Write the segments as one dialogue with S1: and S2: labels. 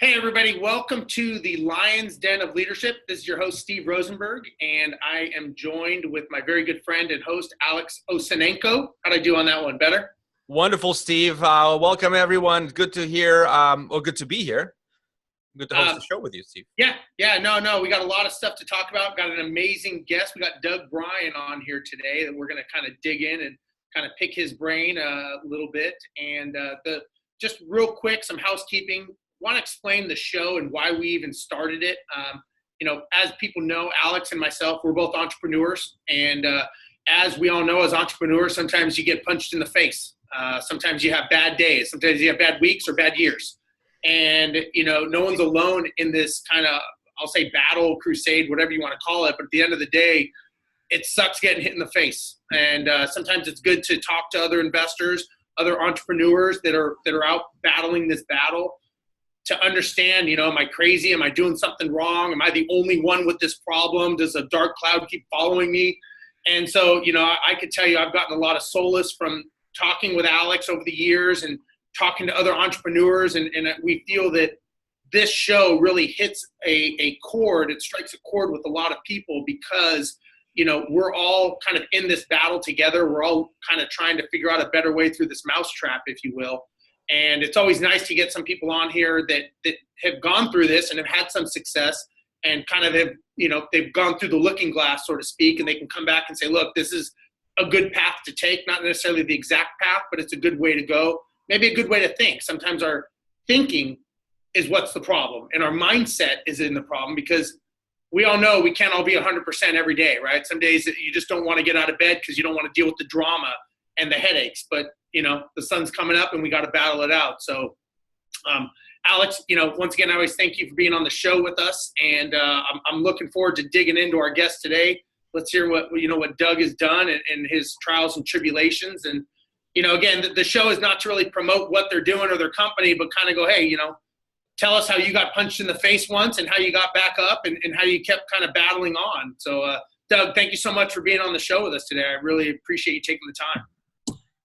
S1: Hey, everybody. Welcome to the Lion's Den of Leadership. This is your host, Steve Rozenberg, and I am joined with my very good friend and host, Alex Osenenko. How'd I do on that one? Better?
S2: Wonderful, Steve. Welcome, everyone. Good to hear, good to be here. Good to host the show with you, Steve.
S1: No. We got a lot of stuff to talk about. Got an amazing guest. We got Doug Brien on here today that we're going to kind of dig in and kind of pick his brain a little bit. And just real quick, some housekeeping. Want to explain the show and why we even started it. As people know, Alex and myself, we're both entrepreneurs. And as we all know, as entrepreneurs, sometimes you get punched in the face. Sometimes you have bad days. Sometimes you have bad weeks or bad years. And, no one's alone in this kind of, I'll say battle, crusade, whatever you want to call it. But at the end of the day, it sucks getting hit in the face. And sometimes it's good to talk to other investors, other entrepreneurs that are out battling this battle, to understand, am I crazy? Am I doing something wrong? Am I the only one with this problem? Does a dark cloud keep following me? And so, I could tell you I've gotten a lot of solace from talking with Alex over the years and talking to other entrepreneurs. And we feel that this show really hits a chord. It strikes a chord with a lot of people because, we're all kind of in this battle together. We're all kind of trying to figure out a better way through this mousetrap, if you will. And it's always nice to get some people on here that have gone through this and have had some success and kind of have, they've gone through the looking glass, so to speak, and they can come back and say, look, this is a good path to take, not necessarily the exact path, but it's a good way to go. Maybe a good way to think. Sometimes our thinking is what's the problem, and our mindset is in the problem because we all know we can't all be 100% every day, right? Some days you just don't want to get out of bed because you don't want to deal with the drama and the headaches, but the sun's coming up and we got to battle it out. So, Alex, once again, I always thank you for being on the show with us. And I'm looking forward to digging into our guest today. Let's hear what Doug has done and his trials and tribulations. And, again, the show is not to really promote what they're doing or their company, but kind of go, hey, tell us how you got punched in the face once and how you got back up and how you kept kind of battling on. So, Doug, thank you so much for being on the show with us today. I really appreciate you taking the time.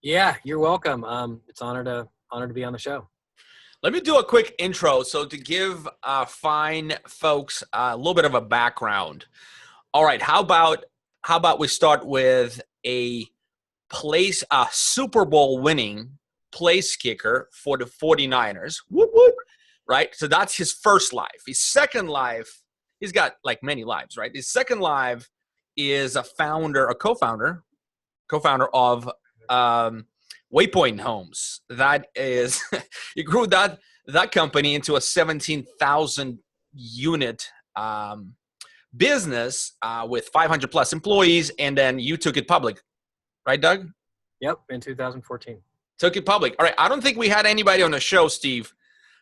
S3: Yeah, you're welcome. It's an honor to be on the show.
S2: Let me do a quick intro. So to give fine folks a little bit of a background. All right, how about we start with a Super Bowl winning place kicker for the 49ers. Whoop, whoop, right? So that's his first life. His second life, he's got like many lives, right? His second life is a co-founder of Waypoint Homes. That is, he grew that company into a 17,000 unit business with 500 plus employees, and then you took it public, right, Doug?
S3: Yep, in 2014.
S2: Took it public. All right, I don't think we had anybody on the show, Steve,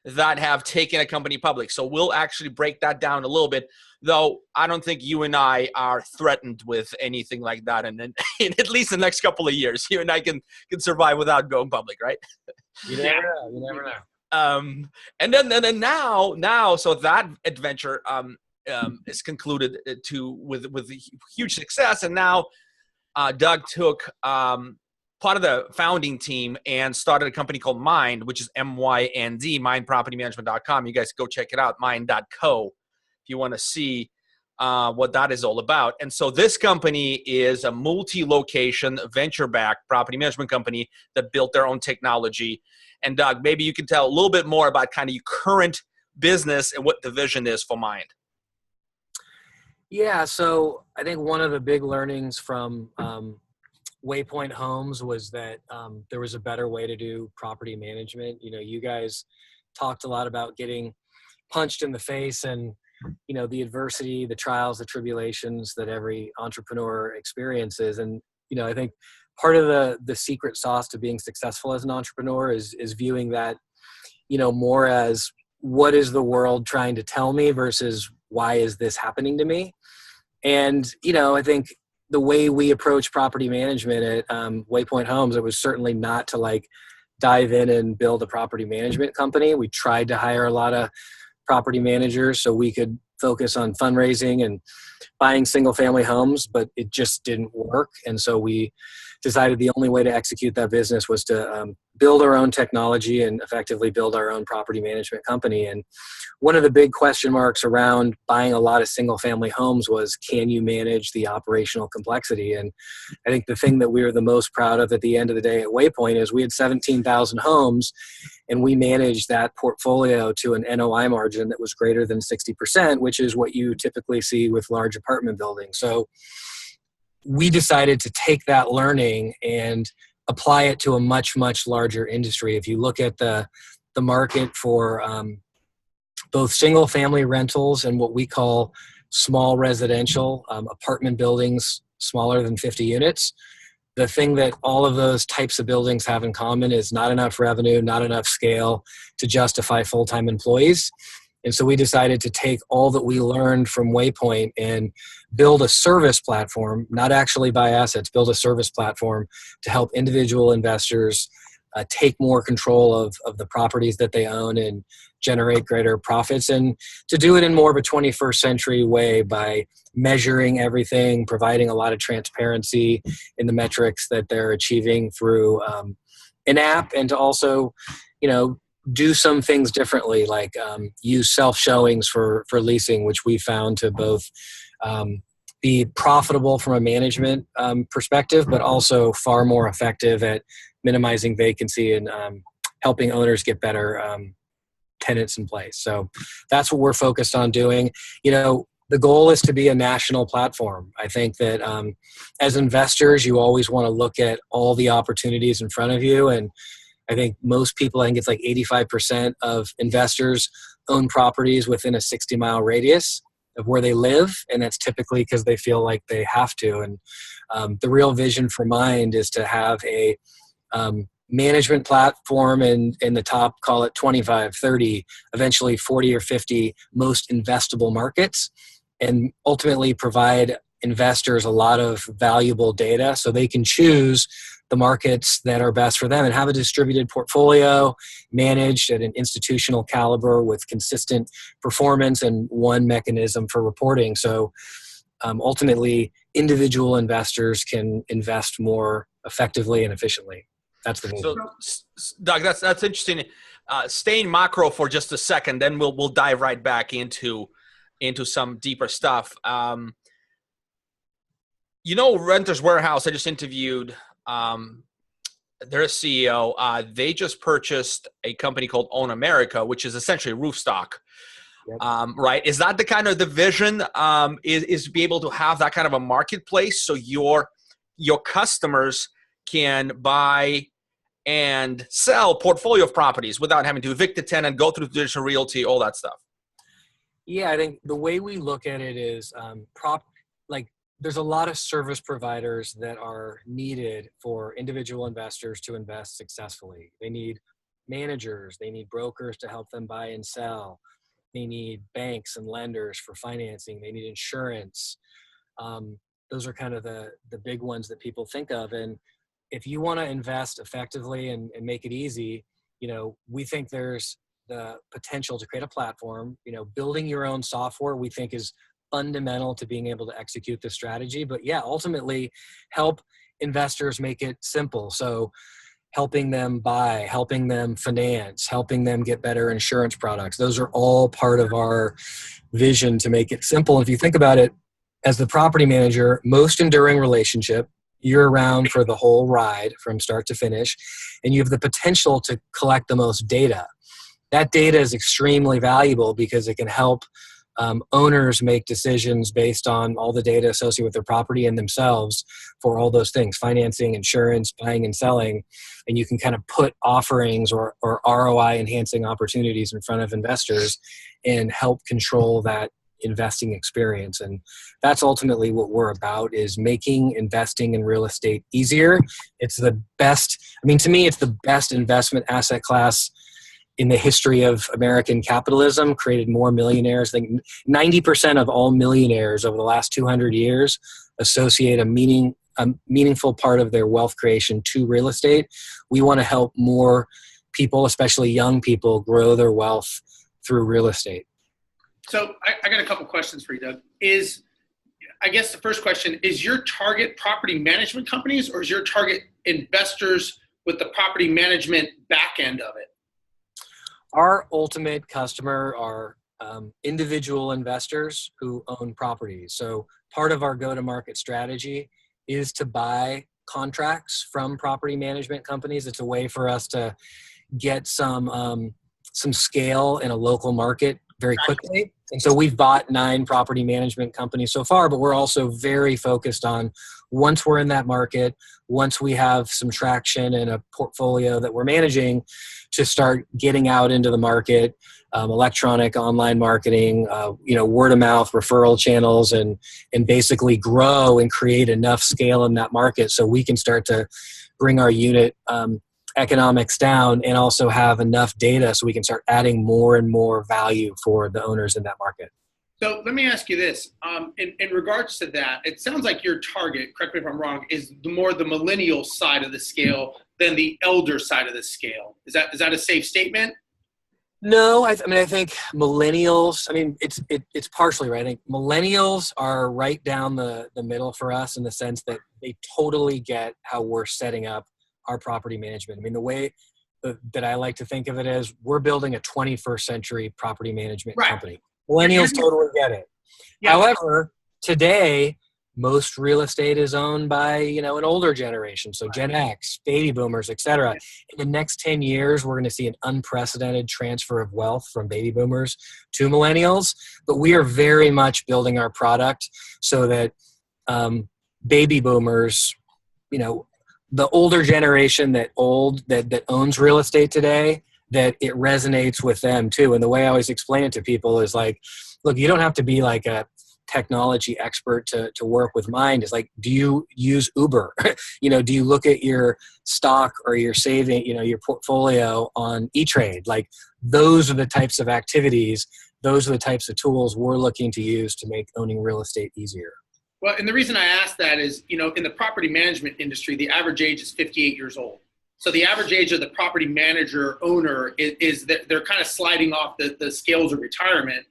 S2: that have taken a company public. So we'll actually break that down a little bit, though I don't think you and I are threatened with anything like that. And then in at least the next couple of years, you and I can survive without going public, right?
S3: You never know.
S2: And then now, so that adventure is concluded with huge success. And now Doug took part of the founding team and started a company called Mynd, which is MYND, mindpropertymanagement.com. You guys go check it out, mind.co, if you want to see what that is all about. And so this company is a multi-location, venture-backed property management company that built their own technology. And Doug, maybe you can tell a little bit more about kind of your current business and what the vision is for Mynd.
S3: Yeah, so I think one of the big learnings from Waypoint Homes was that there was a better way to do property management. You guys talked a lot about getting punched in the face and, the adversity, the trials, the tribulations that every entrepreneur experiences. And, I think part of the secret sauce to being successful as an entrepreneur is viewing that, more as what is the world trying to tell me versus why is this happening to me? And, I think the way we approach property management at Waypoint Homes, it was certainly not to dive in and build a property management company. We tried to hire a lot of property managers so we could focus on fundraising and buying single family homes, but it just didn't work. And so we decided the only way to execute that business was to build our own technology and effectively build our own property management company. And one of the big question marks around buying a lot of single family homes was, can you manage the operational complexity? And I think the thing that we were the most proud of at the end of the day at Waypoint is we had 17,000 homes, and we managed that portfolio to an NOI margin that was greater than 60%, which is what you typically see with large apartment buildings. So we decided to take that learning and apply it to a much, much larger industry. If you look at the market for both single family rentals and what we call small residential apartment buildings smaller than 50 units, the thing that all of those types of buildings have in common is not enough revenue, not enough scale to justify full-time employees. And so we decided to take all that we learned from Waypoint and build a service platform, not actually buy assets, build a service platform to help individual investors take more control of the properties that they own and generate greater profits, and to do it in more of a 21st century way by measuring everything, providing a lot of transparency in the metrics that they're achieving through an app, and to also, do some things differently, like use self-showings for leasing, which we found to both be profitable from a management perspective, but also far more effective at minimizing vacancy and helping owners get better tenants in place. So that's what we're focused on doing. The goal is to be a national platform. I think that as investors, you always want to look at all the opportunities in front of you. And I think most people, I think it's like 85% of investors own properties within a 60-mile radius of where they live. And that's typically because they feel like they have to. And the real vision for Mynd is to have a management platform in the top, call it 25, 30, eventually 40 or 50 most investable markets, and ultimately provide investors a lot of valuable data so they can choose the markets that are best for them and have a distributed portfolio managed at an institutional caliber with consistent performance and one mechanism for reporting. So ultimately, individual investors can invest more effectively and efficiently. That's the vision.
S2: So, Doug, that's interesting. Staying macro for just a second, then we'll dive right back into some deeper stuff. Renters Warehouse, I just interviewed their CEO. They just purchased a company called Own America, which is essentially roof stock. Yep. Right? Is that the kind of the vision? Is to be able to have that kind of a marketplace so your customers can buy and sell portfolio of properties without having to evict the tenant, go through traditional realty, all that stuff?
S3: Yeah, I think the way we look at it is there's a lot of service providers that are needed for individual investors to invest successfully. They need managers, they need brokers to help them buy and sell. They need banks and lenders for financing. They need insurance. Those are kind of the big ones that people think of. And if you want to invest effectively and make it easy, we think there's the potential to create a platform. Building your own software, we think, is fundamental to being able to execute the strategy. But yeah, ultimately help investors make it simple. So helping them buy, helping them finance, helping them get better insurance products. Those are all part of our vision to make it simple. If you think about it, as the property manager, most enduring relationship, you're around for the whole ride from start to finish, and you have the potential to collect the most data. That data is extremely valuable because it can help owners make decisions based on all the data associated with their property and themselves for all those things: financing, insurance, buying and selling. And you can kind of put offerings or ROI enhancing opportunities in front of investors and help control that investing experience. And that's ultimately what we're about, is making investing in real estate easier. It's the best, to me, it's the best investment asset class in the history of American capitalism. Created more millionaires. I think 90% of all millionaires over the last 200 years associate a meaningful part of their wealth creation to real estate. We want to help more people, especially young people, grow their wealth through real estate.
S1: So I got a couple questions for you, Doug. I guess the first question is your target property management companies, or is your target investors with the property management back end of it?
S3: Our ultimate customer are individual investors who own properties. So part of our go-to-market strategy is to buy contracts from property management companies. It's a way for us to get some scale in a local market very quickly. And so we've bought 9 property management companies so far, but we're also very focused on, once we're in that market, once we have some traction and a portfolio that we're managing, to start getting out into the market, electronic, online marketing, word of mouth, referral channels, and basically grow and create enough scale in that market so we can start to bring our unit economics down and also have enough data so we can start adding more and more value for the owners in that market.
S1: So let me ask you this. In regards to that, it sounds like your target, correct me if I'm wrong, is more the millennial side of the scale than the elder side of the scale. Is that a safe statement?
S3: No, I think millennials, it's partially right. I think millennials are right down the middle for us in the sense that they totally get how we're setting up our property management. The way that I like to think of it is, we're building a 21st century property management company. Millennials totally get it. Yeah. However, today, most real estate is owned by, an older generation. So Gen X, baby boomers, et cetera. In the next 10 years, we're going to see an unprecedented transfer of wealth from baby boomers to millennials. But we are very much building our product so that baby boomers, the older generation that owns real estate today, that it resonates with them too. And the way I always explain it to people is like, look, you don't have to be like a technology expert to work with Mynd. Is like, do you use Uber? Do you look at your stock or your saving, your portfolio on E-Trade? Like, those are the types of activities, those are the types of tools we're looking to use to make owning real estate easier.
S1: Well, and the reason I ask that is, in the property management industry, the average age is 58 years old. So the average age of the property manager owner is that they're kind of sliding off the scales of retirement.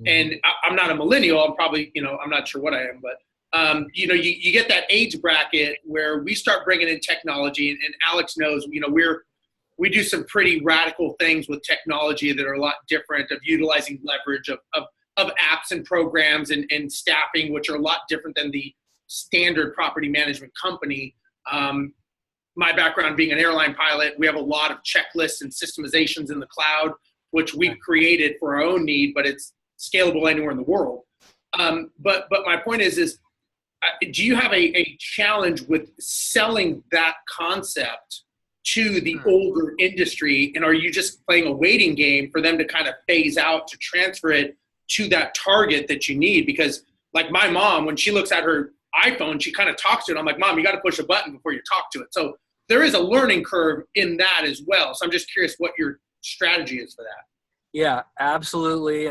S1: And I'm not a millennial. I'm probably, I'm not sure what I am, but, you get that age bracket where we start bringing in technology, and Alex knows, we do some pretty radical things with technology that are a lot different, of utilizing leverage of apps and programs and staffing, which are a lot different than the standard property management company. My background being an airline pilot, we have a lot of checklists and systemizations in the cloud, which we've created for our own need, but it's scalable anywhere in the world. But my point is do you have a challenge with selling that concept to the older industry? And are you just playing a waiting game for them to kind of phase out to transfer it to that target that you need? Because like my mom, when she looks at her iPhone, she kind of talks to it. I'm like, Mom, you got to push a button before you talk to it. So there is a learning curve in that as well. So I'm just curious what your strategy is for that.
S3: Yeah, absolutely.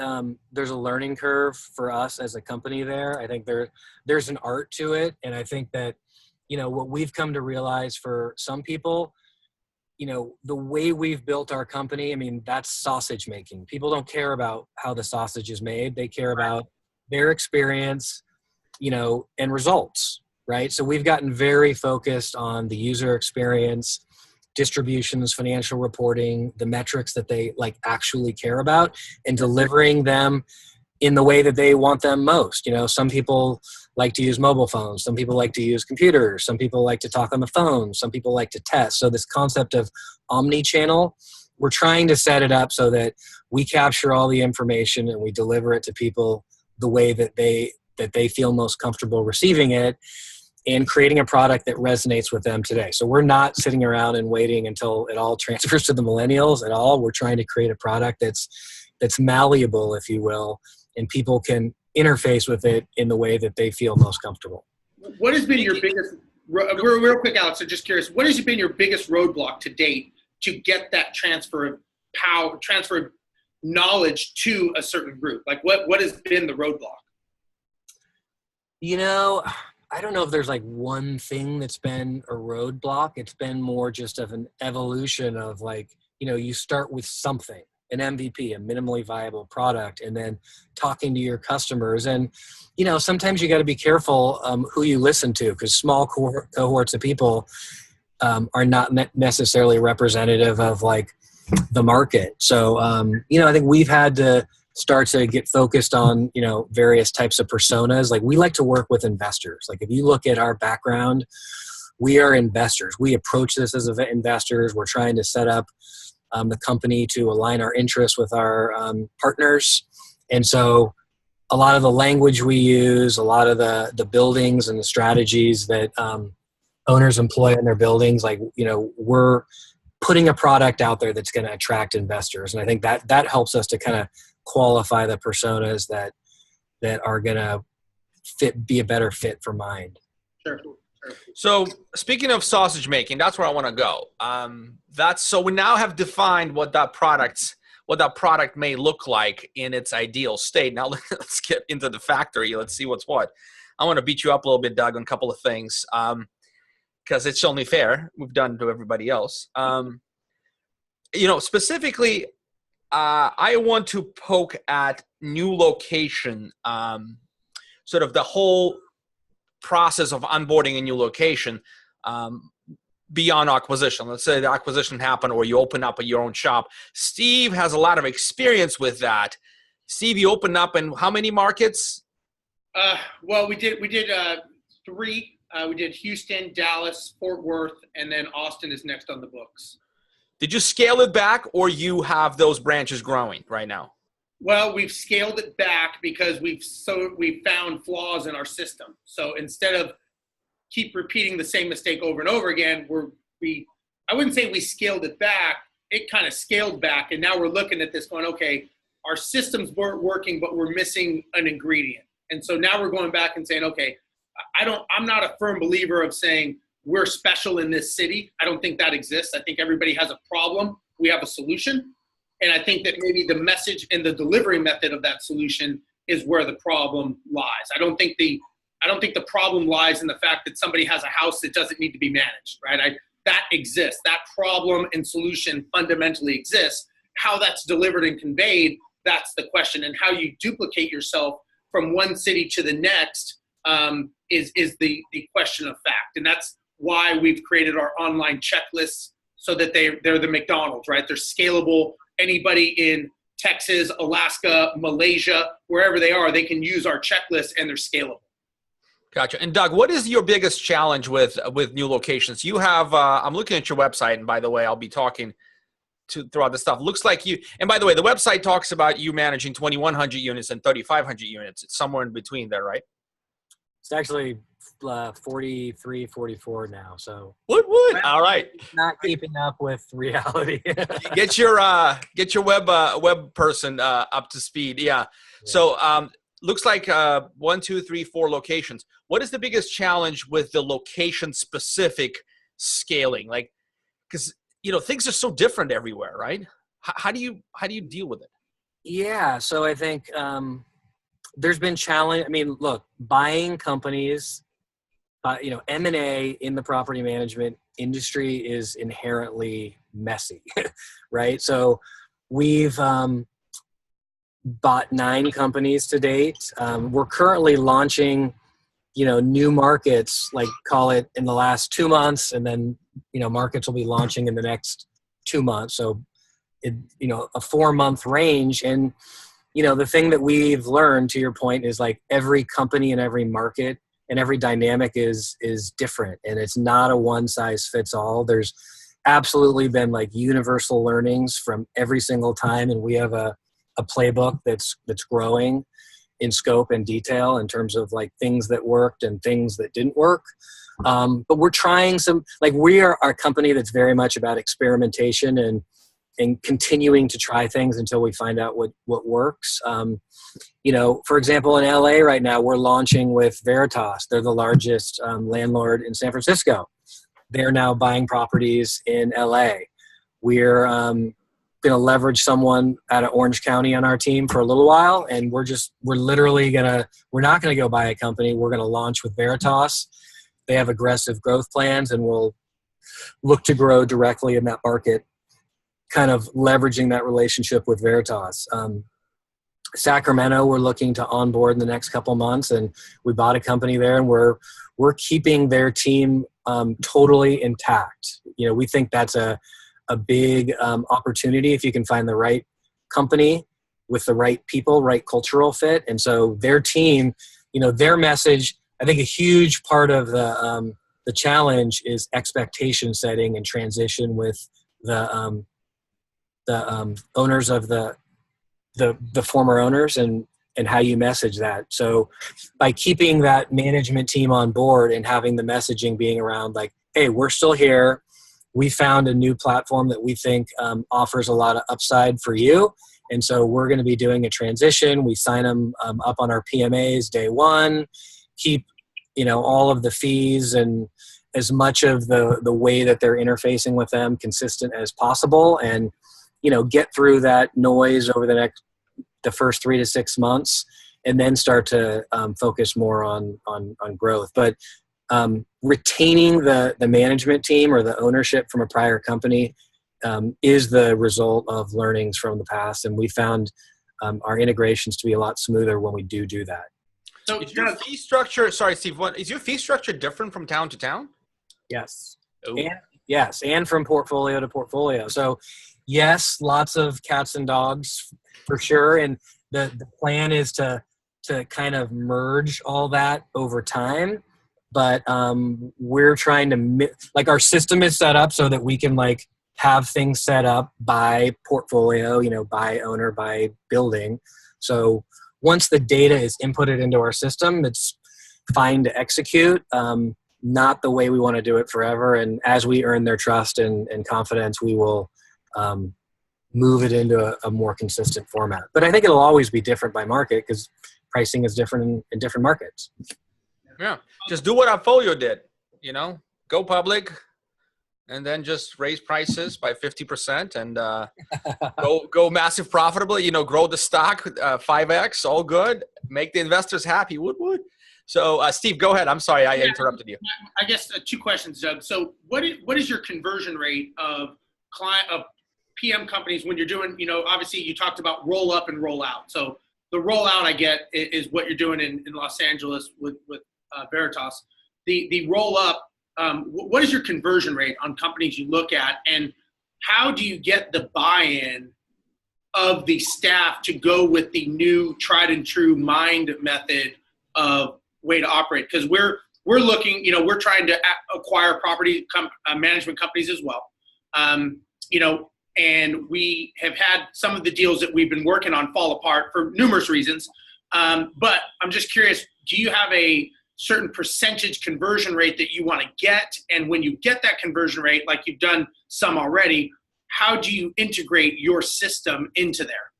S3: There's a learning curve for us as a company there. I think there's an art to it. And I think that, what we've come to realize for some people, the way we've built our company, that's sausage making. People don't care about how the sausage is made. They care about their experience, and results, right? So we've gotten very focused on the user experience, distributions, financial reporting, the metrics that they actually care about, and delivering them in the way that they want them most. Some people like to use mobile phones. Some people like to use computers. Some people like to talk on the phone. Some people like to test. So this concept of omni-channel, we're trying to set it up so that we capture all the information and we deliver it to people the way that they feel most comfortable receiving it, and creating a product that resonates with them today. So we're not sitting around and waiting until it all transfers to the millennials at all. We're trying to create a product that's malleable, if you will, and people can interface with it in the way that they feel most comfortable.
S1: What has been your biggest, real quick, Alex, I'm just curious, what has been your biggest roadblock to date to get that transfer of power, transfer of knowledge to a certain group? Like what has been the roadblock?
S3: I don't know if there's one thing that's been a roadblock. It's been more just of an evolution of you start with something, an MVP, a minimally viable product, and then talking to your customers. And, sometimes you got to be careful who you listen to, because small cohorts of people are not necessarily representative of like the market. So, I think we've had to start to get focused on, various types of personas. Like, we like to work with investors. Like, if you look at our background, we are investors. We approach this as investors. We're trying to set up the company to align our interests with our partners. And so a lot of the language we use, a lot of the buildings and the strategies that owners employ in their buildings, like, we're putting a product out there that's going to attract investors. And I think that helps us to kind of qualify the personas that are going to be a better fit for Mynd.
S1: Sure.
S2: So speaking of sausage making, that's where I want to go. So we now have defined what that product may look like in its ideal state. Now let's get into the factory. Let's see what's what. I want to beat you up a little bit, Doug, on a couple of things, because it's only fair. We've done to everybody else. Specifically, I want to poke at new location, sort of the whole process of onboarding a new location beyond acquisition. Let's say the acquisition happened or you open up your own shop. Steve has a lot of experience with that. Steve, you opened up in how many markets?
S1: Well, we did 3. We did Houston, Dallas, Fort Worth, and then Austin is next on the books.
S2: Did you scale it back, or you have those branches growing right now?
S1: Well, we've scaled it back because we've found flaws in our system. So instead of keep repeating the same mistake over and over again, I wouldn't say we scaled it back. It kind of scaled back, and now we're looking at this going, okay, our systems weren't working, but we're missing an ingredient. And so now we're going back and saying, okay, I'm not a firm believer of saying we're special in this city. I don't think that exists. I think everybody has a problem. We have a solution. And I think that maybe the message and the delivery method of that solution is where the problem lies. I don't think the problem lies in the fact that somebody has a house that doesn't need to be managed, right? That exists. That problem and solution fundamentally exists. How that's delivered and conveyed, that's the question. And how you duplicate yourself from one city to the next is the question of fact. And that's why we've created our online checklists so that they're the McDonald's, right? They're scalable. Anybody in Texas, Alaska, Malaysia, wherever they are, they can use our checklist and they're scalable.
S2: Gotcha. And Doug, what is your biggest challenge with new locations? You have, I'm looking at your website, and by the way, I'll be talking throughout the stuff. Looks like you, and by the way, the website talks about you managing 2,100 units and 3,500 units. It's somewhere in between there, right?
S3: It's actually 43, 44 now. So
S2: what? All right.
S3: Not keeping up with reality.
S2: Get your web person up to speed. Yeah. So looks like 1, 2, 3, 4 locations. What is the biggest challenge with the location specific scaling? Like, because things are so different everywhere, right? How do you deal with it?
S3: Yeah. So I think there's been challenge. I mean, look, buying companies, M&A in the property management industry is inherently messy, right? So we've bought 9 companies to date. We're currently launching, new markets, like call it in the last 2 months, and then, markets will be launching in the next 2 months. So, a 4-month range. And, the thing that we've learned, to your point, is like every company and every market and every dynamic is different, and it's not a one size fits all. There's absolutely been like universal learnings from every single time. And we have a playbook that's growing in scope and detail in terms of like things that worked and things that didn't work. But we're trying we are our company that's very much about experimentation and continuing to try things until we find out what works. For example, in LA right now, we're launching with Veritas. They're the largest landlord in San Francisco. They're now buying properties in LA. We're going to leverage someone out of Orange County on our team for a little while. And we're not going to go buy a company. We're going to launch with Veritas. They have aggressive growth plans, and we'll look to grow directly in that market kind of leveraging that relationship with Veritas. Sacramento, we're looking to onboard in the next couple months, and we bought a company there, and we're keeping their team totally intact. You know, we think that's a big opportunity if you can find the right company with the right people, right cultural fit. And so their team, you know, their message, I think a huge part of the challenge is expectation setting and transition with the owners of the former owners and how you message that. So by keeping that management team on board and having the messaging being around like, hey, we're still here. We found a new platform that we think offers a lot of upside for you. And so we're going to be doing a transition. We sign them up on our PMAs day one, keep, you know, all of the fees and as much of the way that they're interfacing with them consistent as possible, and, you know, get through that noise over the first 3 to 6 months, and then start to focus more on growth. But retaining the management team or the ownership from a prior company is the result of learnings from the past, and we found our integrations to be a lot smoother when we do that.
S2: So is your fee structure, sorry, Steve, is your fee structure different from town to town?
S3: Yes.
S2: Ooh.
S3: And from portfolio to portfolio. So yes, lots of cats and dogs for sure. And the plan is to kind of merge all that over time. But we're trying to, like, our system is set up so that we can like have things set up by portfolio, you know, by owner, by building. So once the data is inputted into our system, it's fine to execute. Not the way we want to do it forever. And as we earn their trust and confidence, we will move it into a more consistent format. But I think it'll always be different by market because pricing is different in different markets.
S2: Yeah. Just do what Appfolio did, you know, go public and then just raise prices by 50% and go massive profitably, you know, grow the stock 5x, all good, make the investors happy. Would. So Steve, go ahead. I'm sorry, I interrupted you.
S1: I guess 2 questions, Doug. So what is your conversion rate of PM companies when you're doing, you know, obviously you talked about roll up and roll out. So the roll out I get is what you're doing in Los Angeles with Veritas. The roll up, what is your conversion rate on companies you look at, and how do you get the buy-in of the staff to go with the new tried and true Mynd method of way to operate? Because we're looking, you know, we're trying to acquire property management companies as well. You know, and we have had some of the deals that we've been working on fall apart for numerous reasons. But I'm just curious, do you have a certain percentage conversion rate that you want to get? And when you get that conversion rate, like you've done some already, how do you integrate your system into there?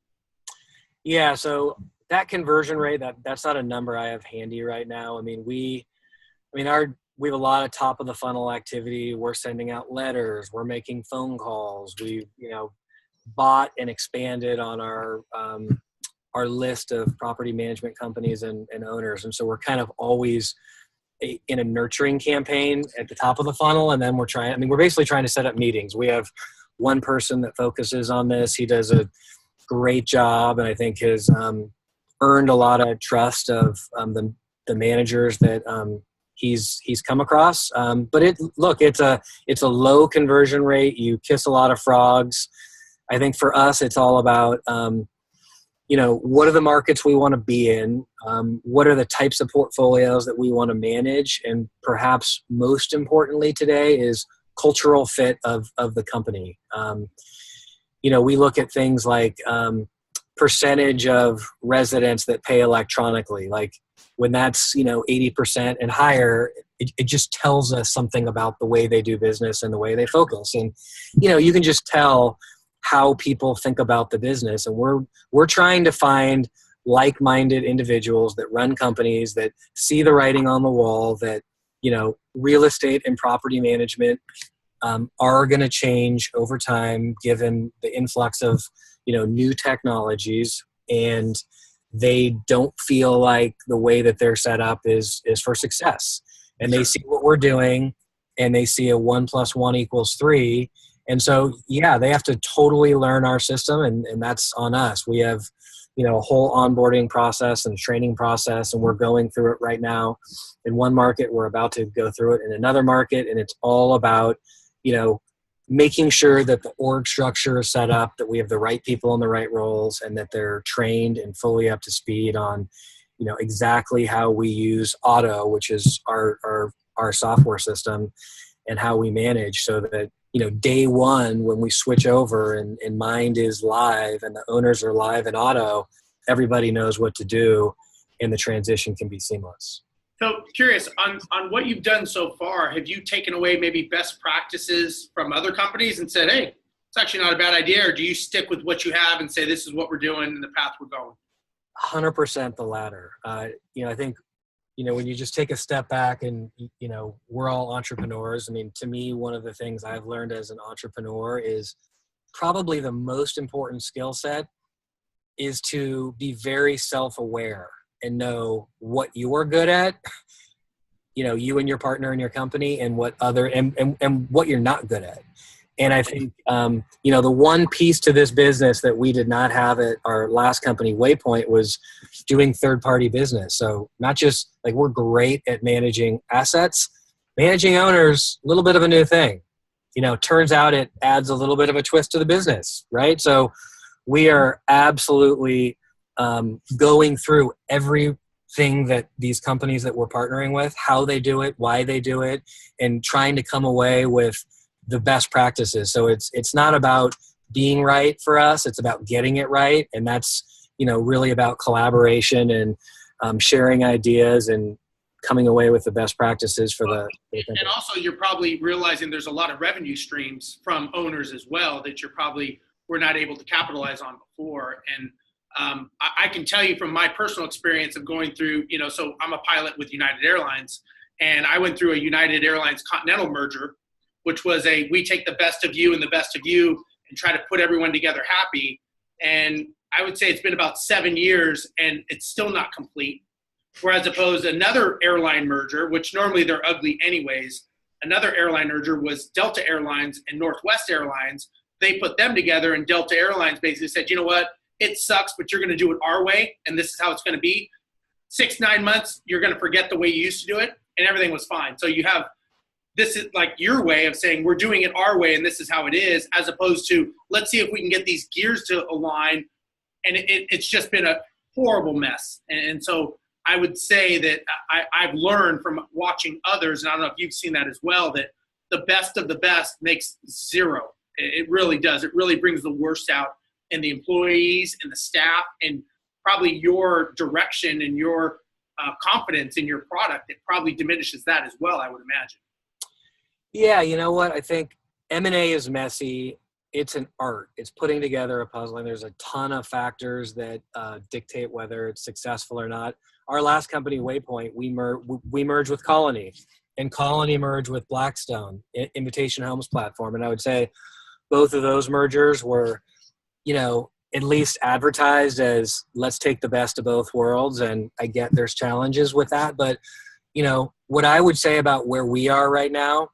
S3: Yeah, so that conversion rate, that's not a number I have handy right now. I mean, we have a lot of top of the funnel activity. We're sending out letters. We're making phone calls. We, you know, bought and expanded on our list of property management companies and owners. And so we're kind of always in a nurturing campaign at the top of the funnel. And then we're basically trying to set up meetings. We have one person that focuses on this. He does a great job, and I think has earned a lot of trust of the managers that he's come across. But it's a low conversion rate. You kiss a lot of frogs. I think for us, it's all about, you know, what are the markets we want to be in? What are the types of portfolios that we want to manage? And perhaps most importantly today is cultural fit of the company. You know, we look at things like percentage of residents that pay electronically. Like when that's, you know, 80% and higher, it just tells us something about the way they do business and the way they focus. And, you know, you can just tell how people think about the business. And we're trying to find like-minded individuals that run companies that see the writing on the wall, that, you know, real estate and property management are going to change over time given the influx of, you know, new technologies, and they don't feel like the way that they're set up is for success. And they see what we're doing, and they see a 1 + 1 = 3, And so, yeah, they have to totally learn our system, and that's on us. We have, a whole onboarding process and training process, and we're going through it right now. In one market, we're about to go through it in another market, and it's all about, making sure that the org structure is set up, that we have the right people in the right roles, and that they're trained and fully up to speed on, exactly how we use Auto, which is our software system, and how we manage, so that, day one, when we switch over and Mynd is live and the owners are live in Auto, everybody knows what to do and the transition can be seamless.
S1: So curious, on what you've done so far, have you taken away maybe best practices from other companies and said, hey, it's actually not a bad idea? Or do you stick with what you have and say, this is what we're doing and the path we're going?
S3: 100% the latter. I think, when you just take a step back and, we're all entrepreneurs. I mean, to me, one of the things I've learned as an entrepreneur is probably the most important skill set is to be very self-aware and know what you're good at, you and your partner in your company, and what and what you're not good at. And I think, the one piece to this business that we did not have at our last company, Waypoint, was doing third-party business. So not just like we're great at managing assets, managing owners, a little bit of a new thing. Turns out it adds a little bit of a twist to the business, right? So we are absolutely going through everything that these companies that we're partnering with, how they do it, why they do it, and trying to come away with the best practices. So it's not about being right for us. It's about getting it right. And that's, really about collaboration and sharing ideas and coming away with the best practices for the
S1: and also you're probably realizing there's a lot of revenue streams from owners as well that we're not able to capitalize on before. And I can tell you from my personal experience of going through, so I'm a pilot with United Airlines, and I went through a United Airlines Continental merger, which was we take the best of you and the best of you and try to put everyone together happy. And I would say it's been about 7 years and it's still not complete. Whereas opposed another airline merger, which normally they're ugly anyways, another airline merger was Delta Airlines and Northwest Airlines. They put them together, and Delta Airlines basically said, you know what, it sucks, but you're going to do it our way, and this is how it's going to be. 6-9 months, you're going to forget the way you used to do it, and everything was fine. So you have, this is like your way of saying we're doing it our way and this is how it is, as opposed to let's see if we can get these gears to align. And it's just been a horrible mess. And so I would say that I've learned from watching others, and I don't know if you've seen that as well, that the best of the best makes zero. It really does. It really brings the worst out in the employees and the staff, and probably your direction and your confidence in your product. It probably diminishes that as well, I would imagine.
S3: Yeah, you know what? I think M&A is messy. It's an art. It's putting together a puzzle, and there's a ton of factors that dictate whether it's successful or not. Our last company, Waypoint, we merged with Colony, and Colony merged with Blackstone, Invitation Homes platform. And I would say both of those mergers were, at least advertised as let's take the best of both worlds. And I get there's challenges with that. But, what I would say about where we are right now,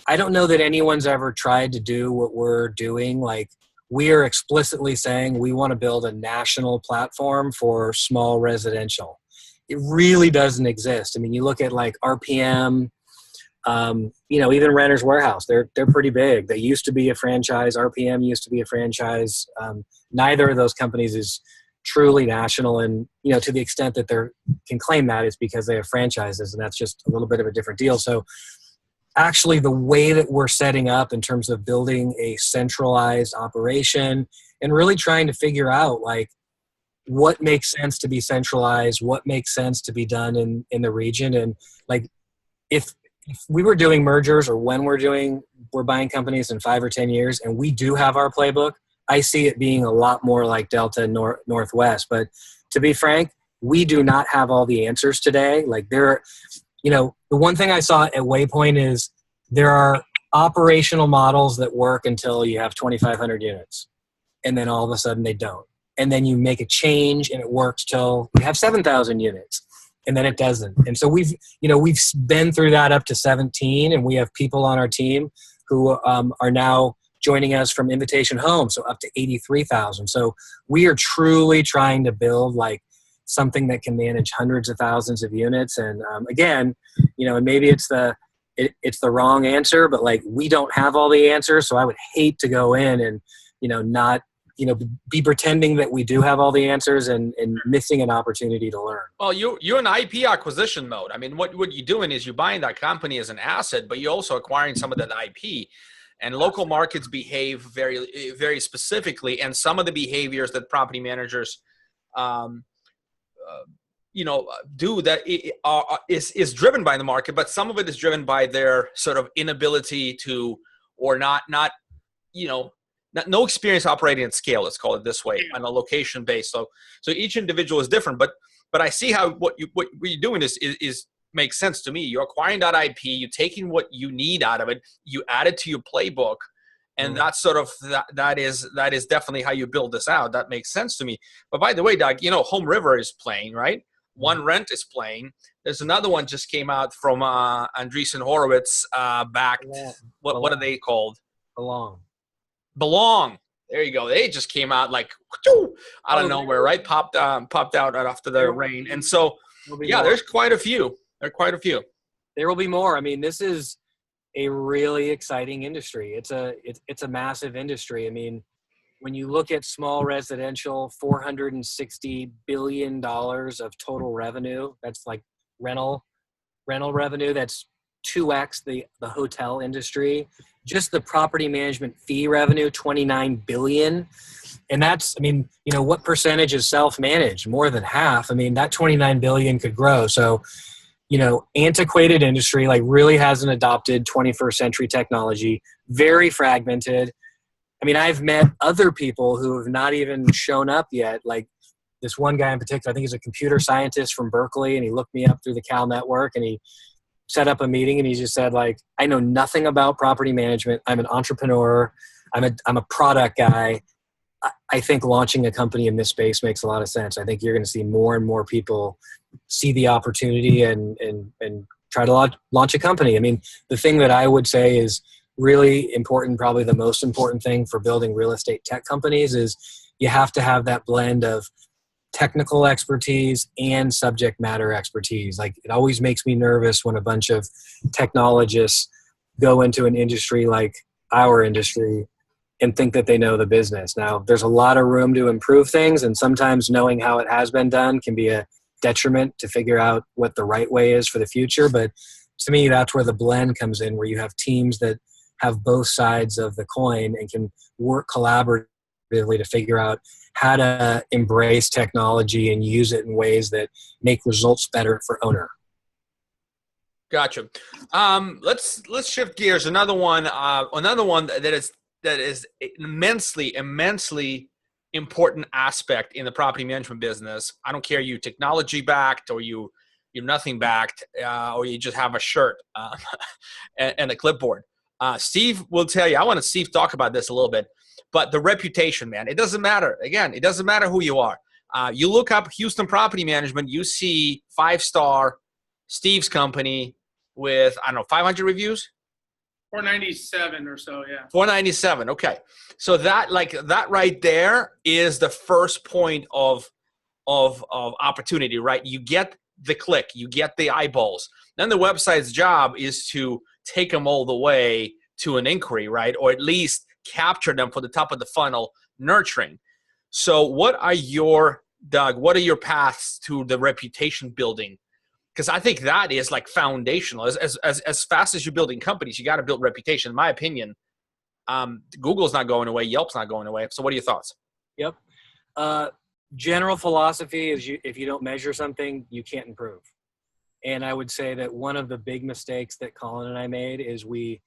S3: I don't know that anyone's ever tried to do what we're doing. Like, we are explicitly saying we want to build a national platform for small residential. It really doesn't exist. I mean, you look at like RPM, even Renters Warehouse, they're pretty big. They used to be a franchise. RPM used to be a franchise. Neither of those companies is truly national. And, to the extent that they can claim that, is because they have franchises, and that's just a little bit of a different deal. So actually the way that we're setting up in terms of building a centralized operation and really trying to figure out like what makes sense to be centralized, what makes sense to be done in the region. And like, if we were doing mergers, or when we're buying companies in 5 or 10 years, and we do have our playbook, I see it being a lot more like Delta and Northwest. But to be frank, we do not have all the answers today. Like the one thing I saw at Waypoint is there are operational models that work until you have 2,500 units, and then all of a sudden they don't. And then you make a change and it works till you have 7,000 units, and then it doesn't. And so we've been through that up to 17, and we have people on our team who are now joining us from Invitation Homes, so up to 83,000. So we are truly trying to build like something that can manage hundreds of thousands of units. And again, and maybe it's the wrong answer, but like we don't have all the answers. So I would hate to go in and, not, be pretending that we do have all the answers and missing an opportunity to learn.
S2: Well, you're in IP acquisition mode. I mean, what you're doing is you're buying that company as an asset, but you're also acquiring some of that IP. And local markets behave very, very specifically. And some of the behaviors that property managers, do that is driven by the market, but some of it is driven by their sort of inability to, or no experience operating at scale. Let's call it this way, on a location base. So each individual is different, but I see how what you're doing is makes sense to me. You're acquiring that IP, you're taking what you need out of it, you add it to your playbook, and that's sort of that is definitely how you build this out. That makes sense to me. But by the way, Doug, Home River is playing, right? One Rent is playing. There's another one just came out from Andreessen Horowitz backed. What are they called? Belong. There you go. They just came out like out of nowhere, right? Popped out right after the rain. And so, there's quite a few. There are quite a few.
S3: There will be more. I mean, this is a really exciting industry. It's a massive industry. I mean, when you look at small residential, $460 billion of total revenue, that's like rental revenue. That's 2x the hotel industry. Just the property management fee revenue, $29 billion. And that's, what percentage is self-managed? More than half. That $29 billion could grow. So, antiquated industry, like really hasn't adopted 21st century technology, very fragmented. I've met other people who have not even shown up yet. Like this one guy in particular, I think he's a computer scientist from Berkeley, and he looked me up through the Cal network, and he set up a meeting, and he just said, like, I know nothing about property management. I'm an entrepreneur. I'm a product guy. I think launching a company in this space makes a lot of sense. I think you're going to see more and more people see the opportunity and try to launch a company. The thing that I would say is really important, probably the most important thing for building real estate tech companies, is you have to have that blend of technical expertise and subject matter expertise. Like, it always makes me nervous when a bunch of technologists go into an industry like our industry and think that they know the business. Now, there's a lot of room to improve things, and sometimes knowing how it has been done can be a detriment to figure out what the right way is for the future. But to me, that's where the blend comes in, where you have teams that have both sides of the coin and can work collaboratively to figure out how to embrace technology and use it in ways that make results better for owner.
S2: Gotcha. Let's shift gears. Another one that is immensely important aspect in the property management business. I don't care, you technology backed or you're nothing backed, or you just have a shirt and a clipboard. Steve will tell you. I want to Steve talk about this a little bit. But the reputation, man, it doesn't matter. Again, it doesn't matter who you are. You look up Houston Property Management, you see 5-star Steve's company with, 500 reviews?
S1: 497 or so, yeah.
S2: 497, okay. So that right there is the first point of opportunity, right? You get the click, you get the eyeballs. Then the website's job is to take them all the way to an inquiry, right? Or at least capture them for the top of the funnel nurturing. So what are your paths to the reputation building? Because I think that is like foundational. As fast as you're building companies, you got to build reputation. In my opinion, Google's not going away. Yelp's not going away. So what are your thoughts?
S3: Yep. General philosophy is if you don't measure something, you can't improve. And I would say that one of the big mistakes that Colin and I made is we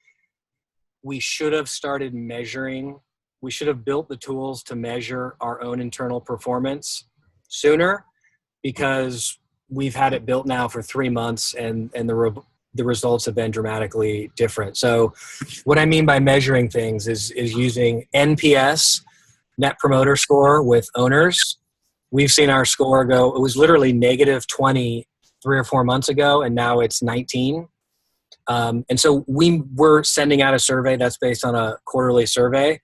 S3: should have started measuring. We should have built the tools to measure our own internal performance sooner, because we've had it built now for 3 months and the results have been dramatically different. So what I mean by measuring things is using NPS, Net Promoter Score, with owners. We've seen our score go, it was literally -20 3 or 4 months ago, and now it's 19. And so we were sending out a survey that's based on a quarterly survey.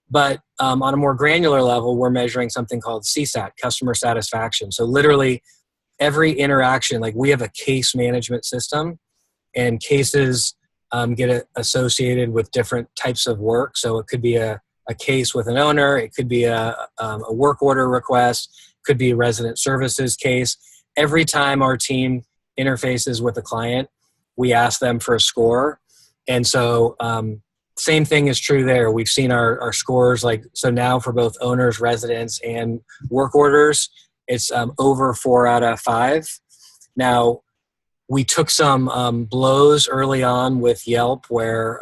S3: But on a more granular level, we're measuring something called CSAT, customer satisfaction. So literally every interaction, like we have a case management system, and cases get associated with different types of work. So it could be a case with an owner, it could be a work order request, could be a resident services case. Every time our team interfaces with a client, we ask them for a score. And so same thing is true there. We've seen our scores, like, so now for both owners, residents, and work orders, it's over 4 out of 5. Now, we took some blows early on with Yelp where,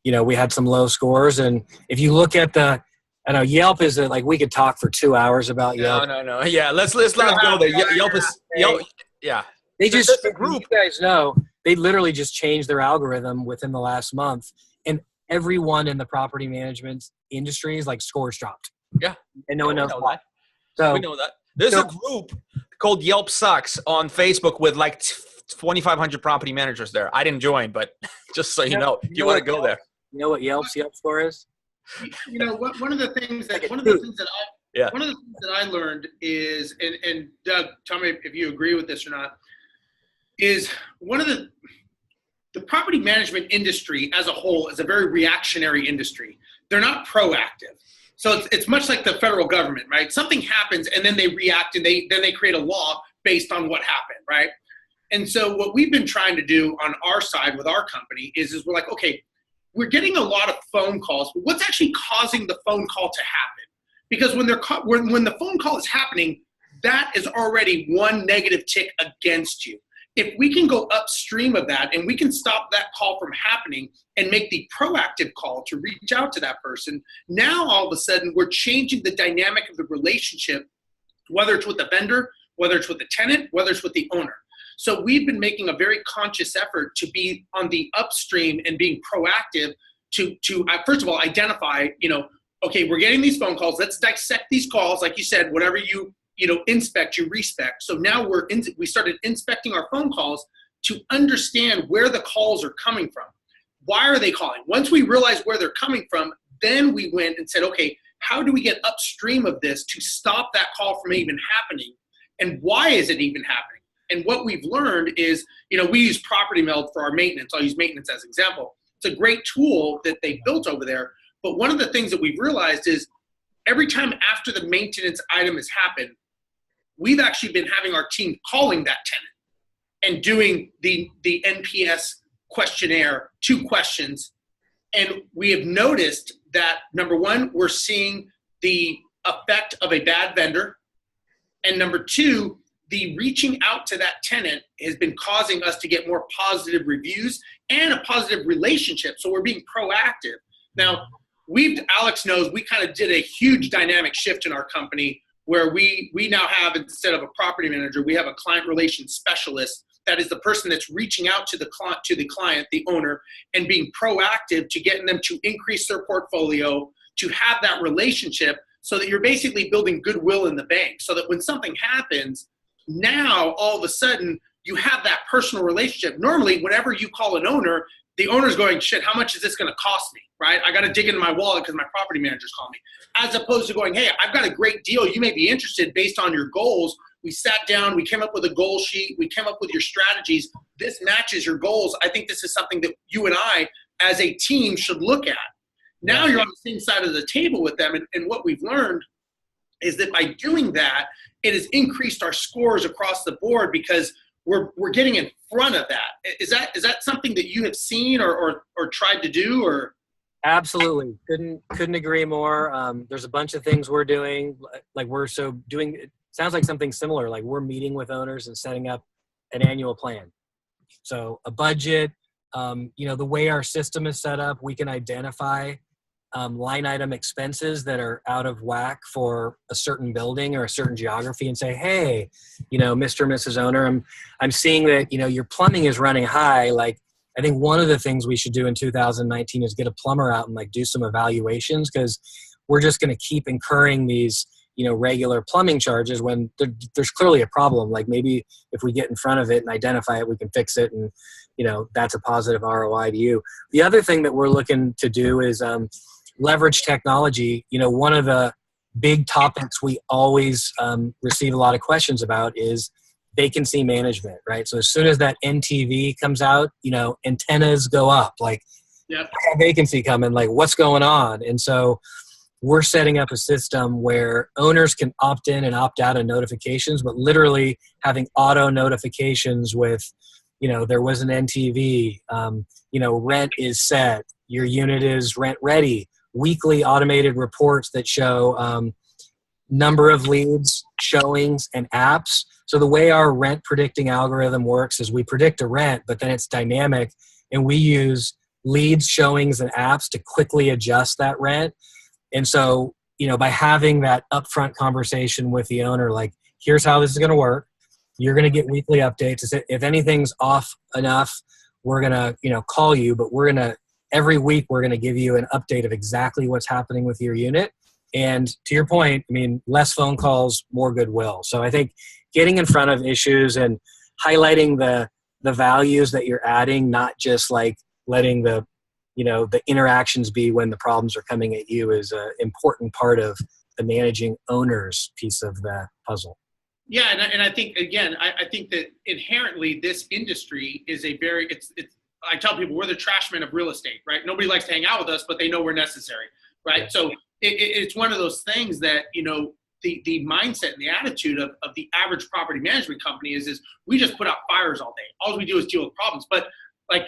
S3: we had some low scores. And if you look at I know Yelp is like, we could talk for 2 hours about Yelp.
S2: No. Yeah, let's not go there. Yelp is, yeah.
S3: They just, the group, you guys know, they literally just changed their algorithm within the last month. And everyone in the property management industry is like scores dropped.
S2: Yeah.
S3: And no one knows why.
S2: So we know that. There's a group called Yelp Sucks on Facebook with like 2,500 property managers there. I didn't join, but just so you know, if you want to go there.
S3: You know what Yelp score is?
S1: One of the things that I learned is, and Doug, tell me if you agree with this or not, is one of the property management industry as a whole is a very reactionary industry. They're not proactive. So it's much like the federal government, right? Something happens and then they react and then they create a law based on what happened, right? And so what we've been trying to do on our side with our company is we're like, okay, we're getting a lot of phone calls, but what's actually causing the phone call to happen? Because when the phone call is happening, that is already one negative tick against you. If we can go upstream of that and we can stop that call from happening and make the proactive call to reach out to that person, now all of a sudden we're changing the dynamic of the relationship, whether it's with the vendor, whether it's with the tenant, whether it's with the owner. So we've been making a very conscious effort to be on the upstream and being proactive to first of all, identify, okay, we're getting these phone calls. Let's dissect these calls. Like you said, whatever you inspect, you respect. So now we started inspecting our phone calls to understand where the calls are coming from. Why are they calling? Once we realized where they're coming from, then we went and said, okay, how do we get upstream of this to stop that call from even happening? And why is it even happening? And what we've learned is, we use Property Meld for our maintenance. I'll use maintenance as an example. It's a great tool that they built over there. But one of the things that we've realized is every time after the maintenance item has happened, we've actually been having our team calling that tenant and doing the NPS questionnaire, 2 questions. And we have noticed that, number one, we're seeing the effect of a bad vendor. And number 2, the reaching out to that tenant has been causing us to get more positive reviews and a positive relationship. So we're being proactive. Now, Alex knows we kind of did a huge dynamic shift in our company where we now have, instead of a property manager, we have a client relations specialist that is the person that's reaching out to the client, the owner, and being proactive to getting them to increase their portfolio, to have that relationship so that you're basically building goodwill in the bank so that when something happens, now all of a sudden you have that personal relationship. Normally, whenever you call an owner, the owner's going, shit, how much is this going to cost me, right? I got to dig into my wallet because my property manager's calling me. As opposed to going, hey, I've got a great deal. You may be interested based on your goals. We sat down, we came up with a goal sheet, we came up with your strategies. This matches your goals. I think this is something that you and I as a team should look at. Now you're on the same side of the table with them. And what we've learned is that by doing that, it has increased our scores across the board because we're getting in front of that. Is that something that you have seen or tried to do? Or
S3: Absolutely, couldn't agree more. There's a bunch of things we're doing. Like it sounds like something similar. Like we're meeting with owners and setting up an annual plan. So a budget. The way our system is set up, we can identify line item expenses that are out of whack for a certain building or a certain geography and say, hey, Mr. and Mrs. Owner, I'm seeing that, your plumbing is running high. Like, I think one of the things we should do in 2019 is get a plumber out and do some evaluations because we're just going to keep incurring these, regular plumbing charges when there's clearly a problem. Like maybe if we get in front of it and identify it, we can fix it. And, that's a positive ROI to you. The other thing that we're looking to do is leverage technology. One of the big topics we always receive a lot of questions about is vacancy management, right? So as soon as that NTV comes out, antennas go up, like,
S1: yep.
S3: Vacancy coming, like what's going on? And so we're setting up a system where owners can opt in and opt out of notifications, but literally having auto notifications with, there was an NTV, rent is set, your unit is rent ready, weekly automated reports that show number of leads, showings, and apps. So the way our rent predicting algorithm works is we predict a rent, but then it's dynamic, and we use leads, showings, and apps to quickly adjust that rent. And so, by having that upfront conversation with the owner, like, here's how this is going to work. You're going to get weekly updates. If anything's off enough, we're going to, call you, but every week we're going to give you an update of exactly what's happening with your unit. And to your point, less phone calls, more goodwill. So I think getting in front of issues and highlighting the values that you're adding, not just like letting the interactions be when the problems are coming at you, is an important part of the managing owners piece of the puzzle.
S1: Yeah, and I think, again, I think that inherently this industry is I tell people we're the trash men of real estate, right? Nobody likes to hang out with us, but they know we're necessary, right? Yeah. So it's one of those things that, the mindset and the attitude of the average property management company is we just put out fires all day. All we do is deal with problems. But like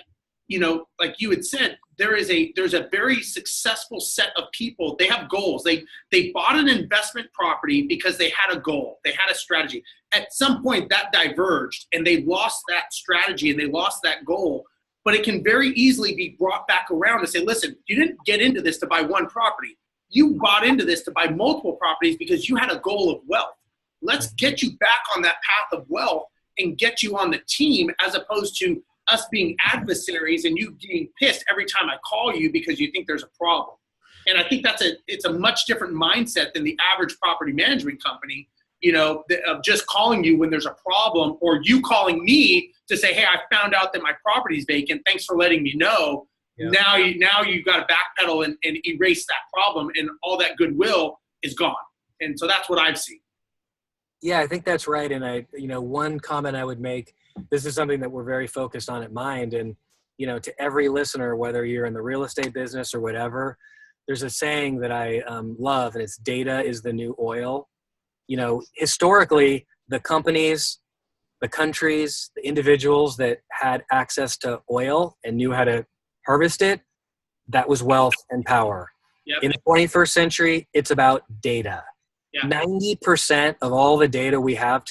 S1: you had said, there's a very successful set of people. They have goals. They bought an investment property because they had a goal. They had a strategy. At some point that diverged and they lost that strategy and they lost that goal. But it can very easily be brought back around and say, listen, you didn't get into this to buy one property. You bought into this to buy multiple properties because you had a goal of wealth. Let's get you back on that path of wealth and get you on the team, as opposed to us being adversaries and you getting pissed every time I call you because you think there's a problem. And I think it's a much different mindset than the average property management company, of just calling you when there's a problem, or you calling me to say, hey, I found out that my property's vacant. Thanks for letting me know. Yeah. Now you've got to backpedal and erase that problem, and all that goodwill is gone. And so that's what I've seen.
S3: Yeah, I think that's right. And one comment I would make, this is something that we're very focused on at Mynd, and, to every listener, whether you're in the real estate business or whatever, there's a saying that I love, and it's data is the new oil. Historically, the companies, the countries, the individuals that had access to oil and knew how to harvest it, that was wealth and power. Yep. In the 21st century, it's about data. Yeah. 90% of all the data we have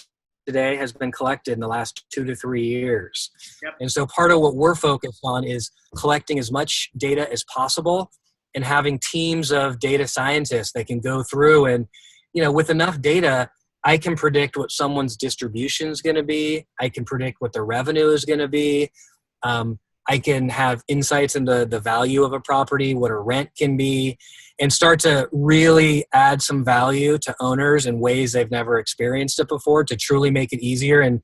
S3: today has been collected in the last 2 to 3 years. Yep. And so part of what we're focused on is collecting as much data as possible and having teams of data scientists that can go through and, with enough data, I can predict what someone's distribution is going to be. I can predict what the revenue is going to be. I can have insights into the value of a property, what a rent can be, and start to really add some value to owners in ways they've never experienced it before, to truly make it easier and,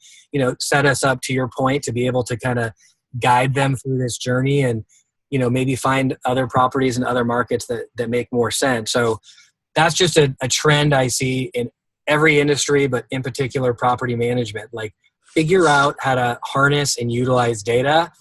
S3: set us up, to your point, to be able to kind of guide them through this journey and, maybe find other properties in other markets that make more sense. So that's just a trend I see in every industry, but in particular property management. Like, figure out how to harness and utilize data.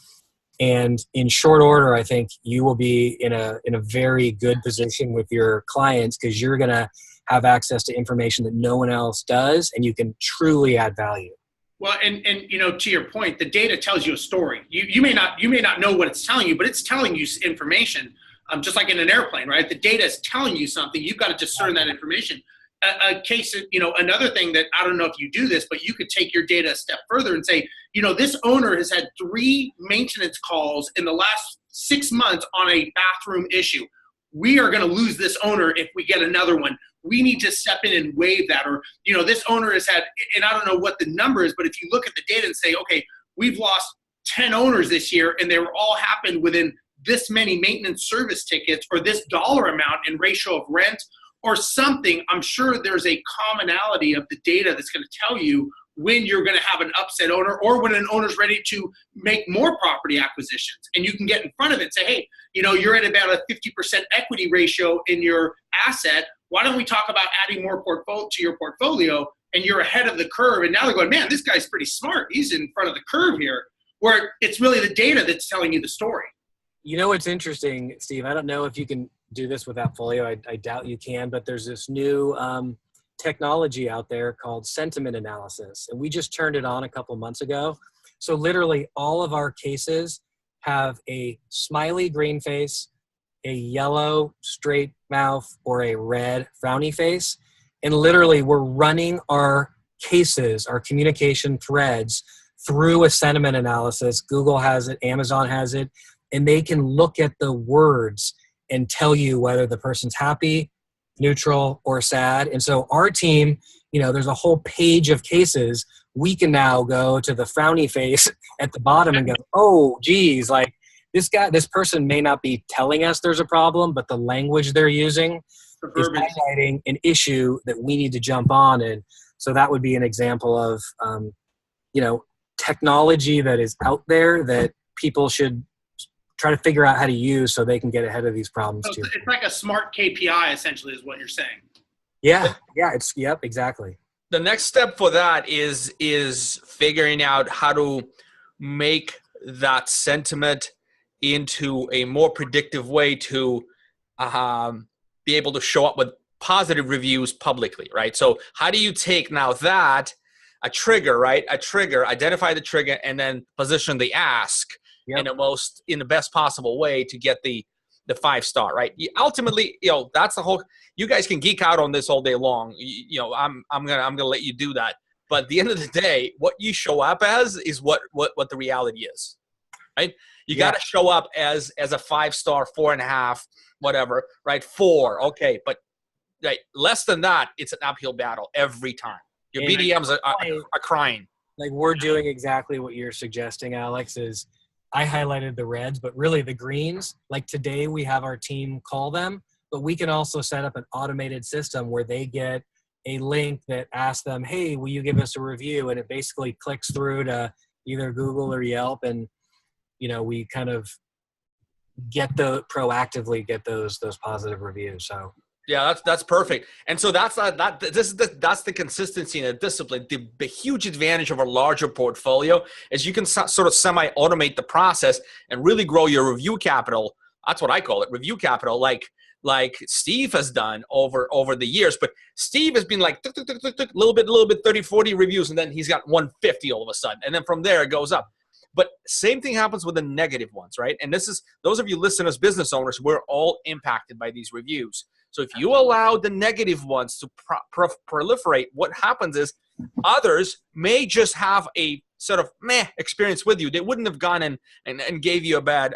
S3: And in short order, I think you will be in a very good position with your clients, because you're going to have access to information that no one else does, and you can truly add value.
S1: Well, and to your point, the data tells you a story. You may not know what it's telling you, but it's telling you information. Just like in an airplane, right? The data is telling you something. You've got to discern that information. Another thing that, I don't know if you do this, but you could take your data a step further and say, this owner has had 3 maintenance calls in the last 6 months on a bathroom issue. We are going to lose this owner if we get another one. We need to step in and waive that. Or, this owner has had, and I don't know what the number is, but if you look at the data and say, okay, we've lost 10 owners this year, and they were all happened within this many maintenance service tickets, or this dollar amount in ratio of rent or something, I'm sure there's a commonality of the data that's going to tell you when you're going to have an upset owner or when an owner's ready to make more property acquisitions. And you can get in front of it and say, hey, you're at about a 50% equity ratio in your asset. Why don't we talk about adding more to your portfolio? And you're ahead of the curve. And now they're going, man, this guy's pretty smart. He's in front of the curve here, where it's really the data that's telling you the story.
S3: You know what's interesting, Steve? I don't know if you can do this with AppFolio. I doubt you can, but there's this new technology out there called sentiment analysis. And we just turned it on a couple months ago. So literally all of our cases have a smiley green face, a yellow straight mouth, or a red frowny face. And literally we're running our cases, our communication threads through a sentiment analysis. Google has it, Amazon has it, and they can look at the words and tell you whether the person's happy, neutral, or sad. And so our team, there's a whole page of cases. We can now go to the frowny face at the bottom and go, oh, geez, like this person may not be telling us there's a problem, but the language they're using is highlighting an issue that we need to jump on. And so that would be an example of, technology that is out there that people should try to figure out how to use so they can get ahead of these problems too.
S1: It's like a smart KPI, essentially, is what you're saying.
S3: Yeah, yep, exactly.
S2: The next step for that is figuring out how to make that sentiment into a more predictive way to be able to show up with positive reviews publicly, right? So how do you take now that a trigger, right? Identify the trigger and then position the ask in the best possible way to get the 5-star, right? Ultimately, that's the whole. You guys can geek out on this all day long. I'm gonna let you do that. But at the end of the day, what you show up as is what the reality is, right? You got to show up as a 5-star, 4.5, whatever, right? 4, okay, but right, less than that, it's an uphill battle every time. Your BDMs are crying.
S3: Like we're doing exactly what you're suggesting, Alex, is I highlighted the reds, but really the greens, like today we have our team call them, but we can also set up an automated system where they get a link that asks them, hey, will you give us a review? And it basically clicks through to either Google or Yelp. And, we kind of proactively get those positive reviews. So.
S2: Yeah, that's perfect. And so that's the consistency and the discipline. The huge advantage of a larger portfolio is you can sort of semi-automate the process and really grow your review capital. That's what I call it, review capital, like Steve has done over the years. But Steve has been like little bit, 30, 40 reviews, and then he's got 150 all of a sudden. And then from there it goes up. But same thing happens with the negative ones, right? And this is, those of you listeners, business owners, we're all impacted by these reviews. So if you allow the negative ones to proliferate, what happens is others may just have a sort of meh experience with you. They wouldn't have gone and gave you a bad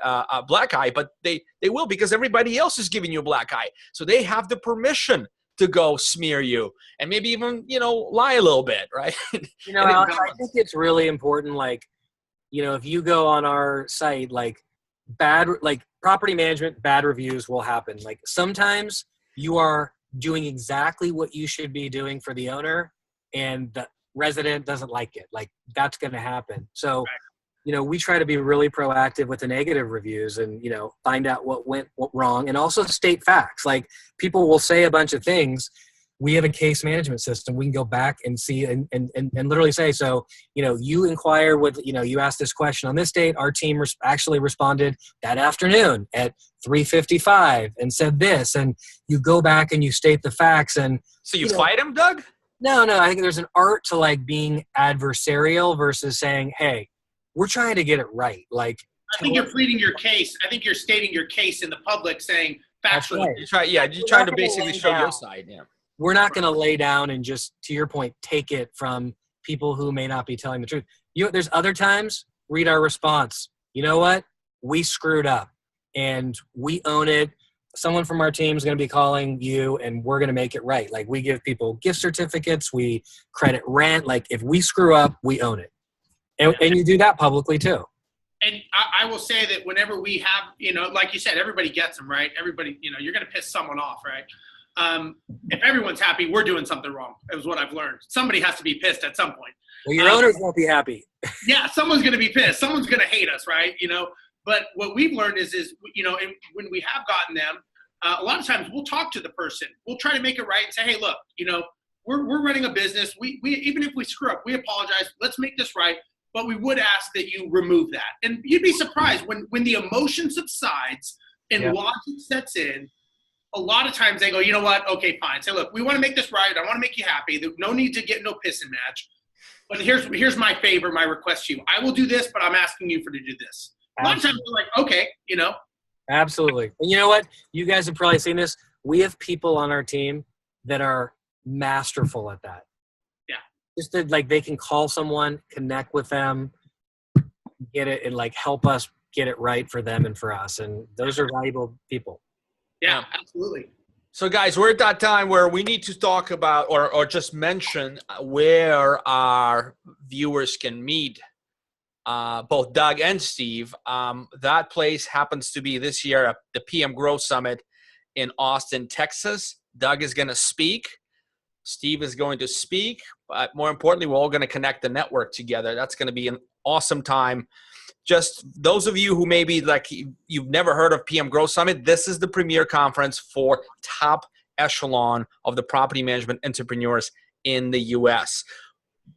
S2: black eye, but they will because everybody else is giving you a black eye. So they have the permission to go smear you and maybe even, lie a little bit, right?
S3: Alex, I think it's really important, if you go on our site, property management, bad reviews will happen. Like sometimes you are doing exactly what you should be doing for the owner and the resident doesn't like it. Like that's going to happen. So, we try to be really proactive with the negative reviews and, find out what went wrong and also state facts. Like people will say a bunch of things. We have a case management system. We can go back and see and literally say, so, you inquire with, you asked this question on this date. Our team actually responded that afternoon at 3:55 and said this. And you go back and you state the facts. And
S2: so you fight him, Doug?
S3: No. I think there's an art to being adversarial versus saying, hey, we're trying to get it right. I
S1: think you're pleading your case. I think you're stating your case in the public saying factually.
S3: Right.
S2: You're trying to basically show your side. Yeah.
S3: We're not going to lay down and just, to your point, take it from people who may not be telling the truth. There's other times, read our response. You know what? We screwed up and we own it. Someone from our team is going to be calling you and we're going to make it right. We give people gift certificates. We credit rent. If we screw up, we own it. And you do that publicly too.
S1: And I will say that whenever we have, like you said, everybody gets them, right? Everybody, you're going to piss someone off, right? if everyone's happy, we're doing something wrong, is what I've learned. Somebody has to be pissed at some point.
S3: Well, your owners won't be happy.
S1: Yeah, someone's going to be pissed. Someone's going to hate us, right? But what we've learned is and when we have gotten them, a lot of times we'll talk to the person. We'll try to make it right and say, hey, look, we're running a business. We even if we screw up, we apologize. Let's make this right. But we would ask that you remove that. And you'd be surprised when the emotion subsides and logic sets in. A lot of times they go, you know what? Okay, fine. Say, look, we want to make this right. I want to make you happy. There's no need to get no pissing match. But here's my favor, my request to you. I will do this, but I'm asking you to do this. A lot of times we're like, okay,
S3: Absolutely. And you know what? You guys have probably seen this. We have people on our team that are masterful at that.
S1: Yeah.
S3: Just that, they can call someone, connect with them, get it, and help us get it right for them and for us. And those are valuable people.
S1: Yeah, absolutely.
S2: So guys, we're at that time where we need to talk about or just mention where our viewers can meet both Doug and Steve. That place happens to be this year at the PM Growth Summit in Austin, Texas. Doug is going to speak. Steve is going to speak. But more importantly, we're all going to connect the network together. That's going to be an awesome time. Just those of you who maybe you've never heard of PM Growth Summit, this is the premier conference for top echelon of the property management entrepreneurs in the U.S.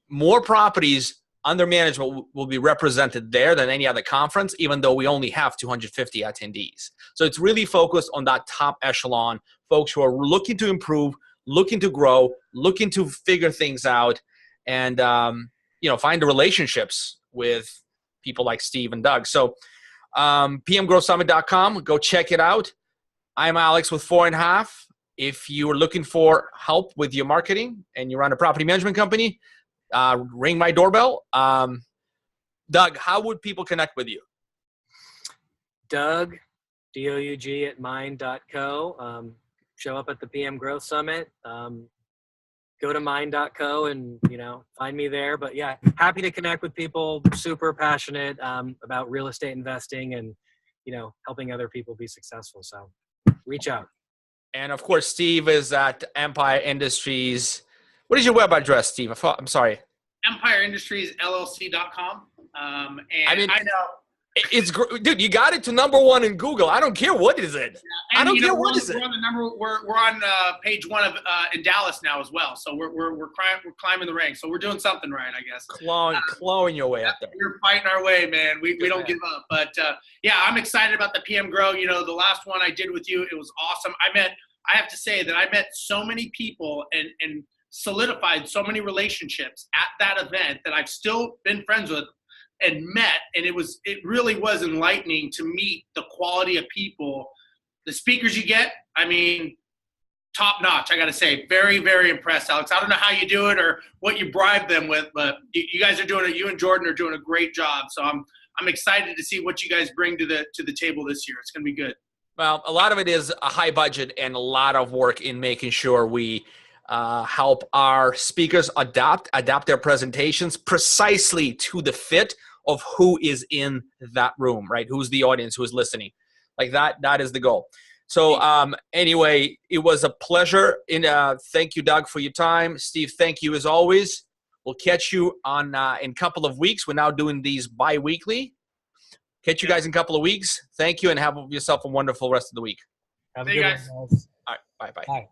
S2: More properties under management will be represented there than any other conference, even though we only have 250 attendees. So it's really focused on that top echelon, folks who are looking to improve, looking to grow, looking to figure things out, and find the relationships with people like Steve and Doug. So pmgrowthsummit.com, go check it out. I'm Alex with FourandHalf. If you are looking for help with your marketing and you run a property management company, ring my doorbell. Doug, how would people connect with you?
S3: Doug, D-O-U-G at mind.co. Show up at the PM Growth Summit. Go to mind.co and, find me there. But yeah, happy to connect with people, super passionate about real estate investing and, helping other people be successful. So reach out.
S2: And of course, Steve is at Empire Industries. What is your web address, Steve? I'm sorry.
S1: EmpireIndustriesLLC.com. I know.
S2: It's dude, you got it to #1 in Google. I don't care what is it.
S1: Yeah,
S2: I don't care what is it.
S1: We're on page 1 of in Dallas now as well. So we're climbing the ranks. So we're doing something right, I guess.
S2: Clawing your way up there.
S1: We're fighting our way, man. We don't give up. But I'm excited about the PM Grow. The last one I did with you, it was awesome. I have to say that I met so many people and solidified so many relationships at that event that I've still been friends with and met, and it really was enlightening to meet the quality of people, the speakers you get. Top notch, I got to say. Very, very impressed, Alex. I don't know how you do it or what you bribe them with, but you guys are doing it. You and Jordan are doing a great job. So I'm excited to see what you guys bring to the table this year. It's going to be good.
S2: Well, a lot of it is a high budget and a lot of work in making sure we help our speakers adapt their presentations precisely to the fit of who is in that room, right? Who's the audience, who is listening. That is the goal. So anyway, it was a pleasure. Thank you, Doug, for your time. Steve, thank you as always. We'll catch you in a couple of weeks. We're now doing these bi-weekly. Catch you guys in a couple of weeks. Thank you, and have yourself a wonderful rest of the week.
S3: Have a good one, guys.
S2: All right, bye-bye.
S3: Bye.